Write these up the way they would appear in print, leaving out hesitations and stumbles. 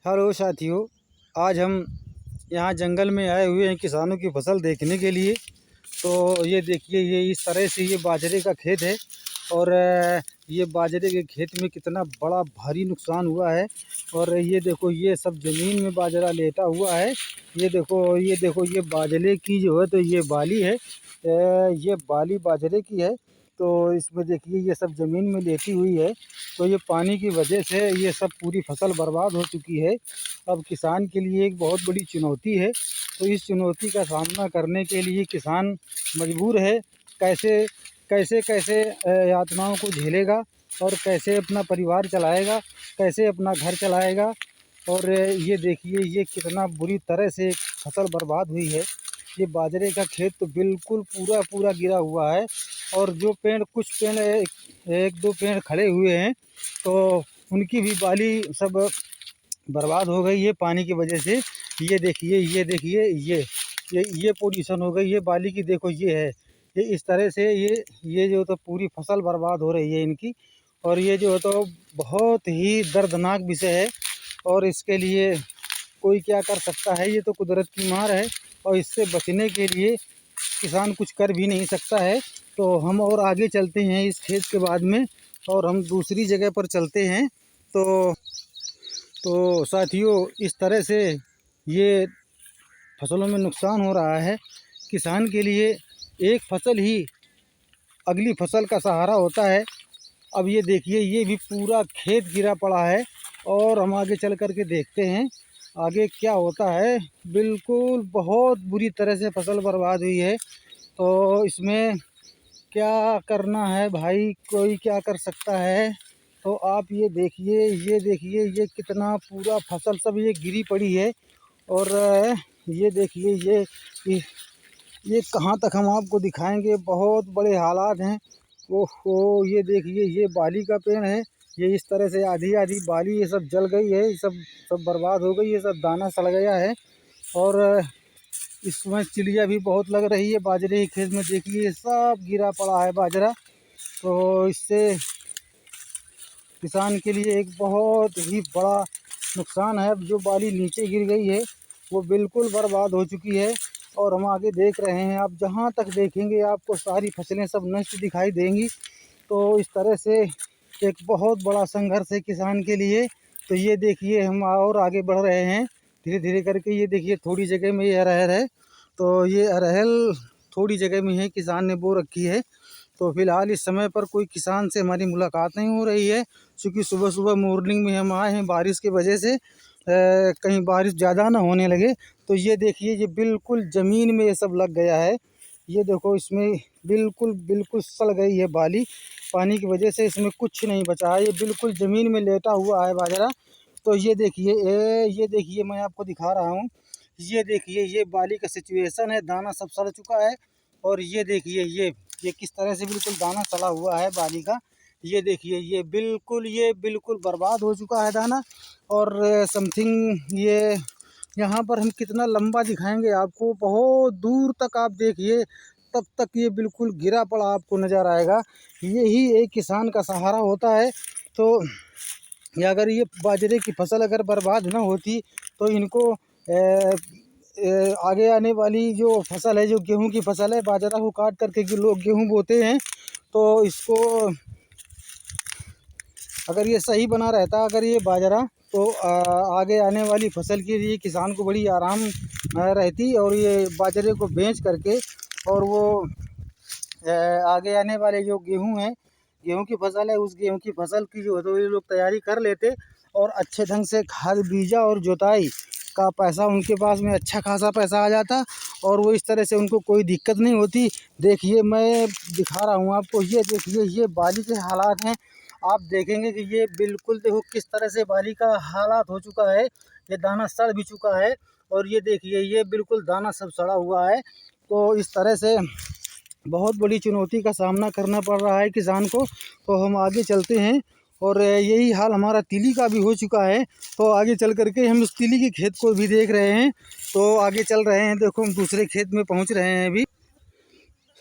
Hello साथियों, आज हम यहाँ जंगल में आए हुए हैं किसानों की फसल देखने के लिए। तो ये देखिए, ये इस तरह से ये बाजरे का खेत है और ये बाजरे के खेत में कितना बड़ा भारी नुकसान हुआ है। और ये देखो, ये सब ज़मीन में बाजरा लेटा हुआ है। ये देखो, ये देखो, ये बाजरे की जो है तो ये बाली है। ये बाली बाजरे की है। तो इसमें देखिए, ये सब ज़मीन में लेटी हुई है। तो ये पानी की वजह से ये सब पूरी फसल बर्बाद हो चुकी है। अब किसान के लिए एक बहुत बड़ी चुनौती है। तो इस चुनौती का सामना करने के लिए किसान मजबूर है। कैसे कैसे कैसे यातनाओं को झेलेगा और कैसे अपना परिवार चलाएगा, कैसे अपना घर चलाएगा। और ये देखिए, ये कितना बुरी तरह से फसल बर्बाद हुई है। ये बाजरे का खेत तो बिल्कुल पूरा पूरा गिरा हुआ है। और जो पेड़, कुछ पेड़, एक दो पेड़ खड़े हुए हैं तो उनकी भी बाली सब बर्बाद हो गई है पानी की वजह से। ये देखिए, ये देखिए, ये पोजीशन हो गई है बाली की। देखो, ये है, ये इस तरह से ये जो तो पूरी फसल बर्बाद हो रही है इनकी। और ये जो है तो बहुत ही दर्दनाक विषय है। और इसके लिए कोई क्या कर सकता है, ये तो कुदरत की मार है। और इससे बचने के लिए किसान कुछ कर भी नहीं सकता है। तो हम और आगे चलते हैं इस खेत के बाद में, और हम दूसरी जगह पर चलते हैं। तो साथियों, इस तरह से ये फसलों में नुकसान हो रहा है। किसान के लिए एक फसल ही अगली फसल का सहारा होता है। अब ये देखिए, ये भी पूरा खेत गिरा पड़ा है। और हम आगे चल कर के देखते हैं आगे क्या होता है। बिल्कुल बहुत बुरी तरह से फसल बर्बाद हुई है। तो इसमें क्या करना है भाई, कोई क्या कर सकता है। तो आप ये देखिए, ये देखिए, ये कितना पूरा फसल सब ये गिरी पड़ी है। और ये देखिए, ये कहाँ तक हम आपको दिखाएंगे, बहुत बड़े हालात हैं। ओहो, ये देखिए, ये बाली का पेड़ है। ये इस तरह से आधी आधी बाली ये सब जल गई है, ये सब सब बर्बाद हो गई, ये सब दाना सड़ गया है। और इसमें चिड़िया भी बहुत लग रही है। बाजरे के खेत में देखिए, सब गिरा पड़ा है बाजरा। तो इससे किसान के लिए एक बहुत ही बड़ा नुकसान है। अब जो बाली नीचे गिर गई है वो बिल्कुल बर्बाद हो चुकी है। और हम आगे देख रहे हैं, आप जहाँ तक देखेंगे आपको सारी फसलें सब नष्ट दिखाई देंगी। तो इस तरह से एक बहुत बड़ा संघर्ष है किसान के लिए। तो ये देखिए, हम और आगे बढ़ रहे हैं धीरे धीरे करके। ये देखिए, थोड़ी जगह में ये अरहर है। तो ये अरहर थोड़ी जगह में है, किसान ने बो रखी है। तो फ़िलहाल इस समय पर कोई किसान से हमारी मुलाकात नहीं हो रही है, क्योंकि सुबह सुबह मॉर्निंग में हम आए हैं बारिश की वजह से। कहीं बारिश ज़्यादा ना होने लगे। तो ये देखिए, ये बिल्कुल ज़मीन में ये सब लग गया है। ये देखो, इसमें बिल्कुल बिल्कुल सड़ गई है बाली, पानी की वजह से इसमें कुछ नहीं बचा है। ये बिल्कुल ज़मीन में लेटा हुआ है बाजरा। तो ये देखिए, ये देखिए, मैं आपको दिखा रहा हूँ। ये देखिए, ये बाली का सिचुएशन है, दाना सब सड़ चुका है। और ये देखिए, ये किस तरह से बिल्कुल दाना सड़ा हुआ है बाली का। ये देखिए, ये बिल्कुल बर्बाद हो चुका है दाना। और समथिंग ये यहाँ पर हम कितना लंबा दिखाएंगे आपको, बहुत दूर तक आप देखिए, तब तक ये बिल्कुल गिरा पड़ा आपको नज़र आएगा। यही एक किसान का सहारा होता है। तो या अगर ये बाजरे की फसल अगर बर्बाद ना होती तो इनको आगे आने वाली जो फसल है, जो गेहूं की फसल है, बाजरा को काट करके जो लोग गेहूं बोते हैं, तो इसको अगर ये सही बना रहता, अगर ये बाजरा, तो आगे आने वाली फसल के लिए किसान को बड़ी आराम रहती। और ये बाजरे को बेच करके और वो आगे आने वाले जो गेहूं है, गेहूं की फसल है, उस गेहूं की फसल की जो है तो ये लोग तैयारी कर लेते। और अच्छे ढंग से खाद बीजा और जुताई का पैसा उनके पास में अच्छा खासा पैसा आ जाता। और वो इस तरह से उनको कोई दिक्कत नहीं होती। देखिए, मैं दिखा रहा हूँ आपको, ये देखिए, ये बाली के हालात हैं। आप देखेंगे कि ये बिल्कुल देखो किस तरह से बाली का हालात हो चुका है। ये दाना सड़ भी चुका है। और ये देखिए, ये बिल्कुल दाना सब सड़ा हुआ है। तो इस तरह से बहुत बड़ी चुनौती का सामना करना पड़ रहा है किसान को। तो हम आगे चलते हैं। और यही हाल हमारा तीली का भी हो चुका है। तो आगे चल करके हम इस तीली के खेत को भी देख रहे हैं। तो आगे चल रहे हैं, देखो हम दूसरे खेत में पहुंच रहे हैं अभी।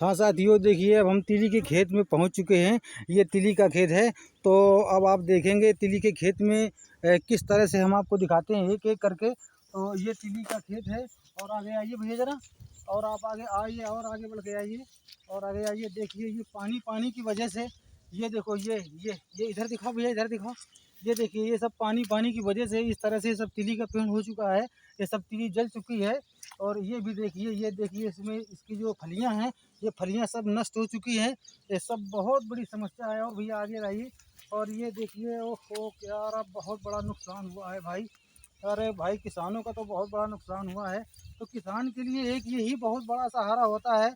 हाँ साथियों, देखिए, अब हम तीली के खेत में पहुंच चुके हैं। ये तीली का खेत है। तो अब आप देखेंगे तीली के खेत में किस तरह से हम आपको दिखाते हैं एक एक करके। तो ये तिली का खेत है। और आगे आइए भैया ज़रा, और आप आगे आइए और आगे बढ़ के आइए और आगे आइए। देखिए ये पानी की वजह से, ये देखो ये इधर दिखाओ भैया, इधर दिखाओ। ये देखिए ये सब पानी की वजह से इस तरह से ये सब तिली का पेड़ हो चुका है। ये सब तिली जल चुकी है। और ये भी देखिए, ये देखिए इसमें इसकी जो फलियां हैं, ये फलियां सब नष्ट हो चुकी हैं। ये सब बहुत बड़ी समस्या है। और भैया आगे रहिए और ये देखिए, ओहो क्या रहा, बहुत बड़ा नुकसान हुआ है भाई। अरे भाई किसानों का तो बहुत बड़ा नुकसान हुआ है। तो किसान के लिए एक यही बहुत बड़ा सहारा होता है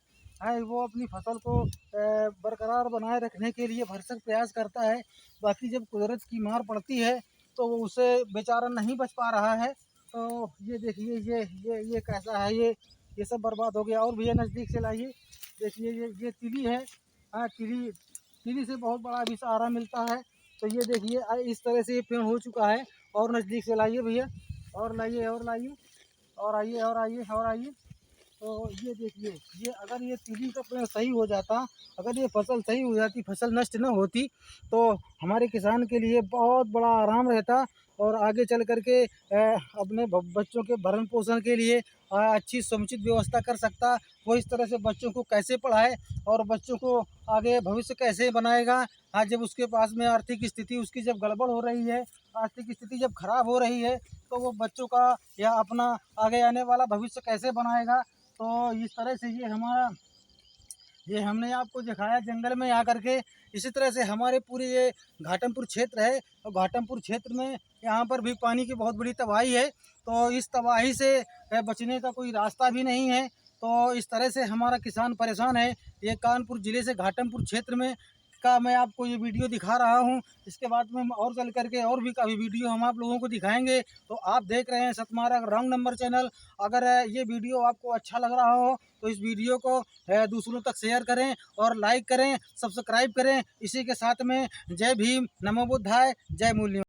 वो अपनी फसल को बरकरार बनाए रखने के लिए भरसक प्रयास करता है। बाकी जब कुदरत की मार पड़ती है तो वो उसे बेचारा नहीं बच पा रहा है। तो ये देखिए ये कैसा है, ये सब बर्बाद हो गया। और भैया नज़दीक से लाइए, देखिए ये तिली है। हाँ तिली, तिली से बहुत बड़ा अभी सहारा मिलता है। तो ये देखिए इस तरह से ये पेड़ हो चुका है। और नज़दीक से लाइए भैया, और लाइए और लाइए और आइए और आइए और आइए। तो ये देखिए, ये अगर ये तिली का पेड़ सही हो जाता, अगर ये फसल सही हो जाती, फसल नष्ट न होती, तो हमारे किसान के लिए बहुत बड़ा आराम रहता। और आगे चल कर के अपने बच्चों के भरण पोषण के लिए अच्छी समुचित व्यवस्था कर सकता। वो इस तरह से बच्चों को कैसे पढ़ाए और बच्चों को आगे भविष्य कैसे बनाएगा। आज जब उसके पास में आर्थिक स्थिति उसकी जब गड़बड़ हो रही है, आर्थिक स्थिति जब खराब हो रही है, तो वो बच्चों का या अपना आगे आने वाला भविष्य कैसे बनाएगा। तो इस तरह से ये हमने आपको दिखाया जंगल में आकर के। इसी तरह से हमारे पूरे ये घाटमपुर क्षेत्र है, और घाटमपुर क्षेत्र में यहाँ पर भी पानी की बहुत बड़ी तबाही है। तो इस तबाही से बचने का कोई रास्ता भी नहीं है। तो इस तरह से हमारा किसान परेशान है। ये कानपुर ज़िले से घाटमपुर क्षेत्र में का मैं आपको ये वीडियो दिखा रहा हूँ। इसके बाद में हम और चल करके और भी काफ़ी वीडियो हम आप लोगों को दिखाएंगे। तो आप देख रहे हैं सतमारा रॉन्ग नंबर चैनल। अगर ये वीडियो आपको अच्छा लग रहा हो तो इस वीडियो को दूसरों तक शेयर करें और लाइक करें, सब्सक्राइब करें। इसी के साथ में जय भीम, नमो बुद्धाय, जय मूल्य।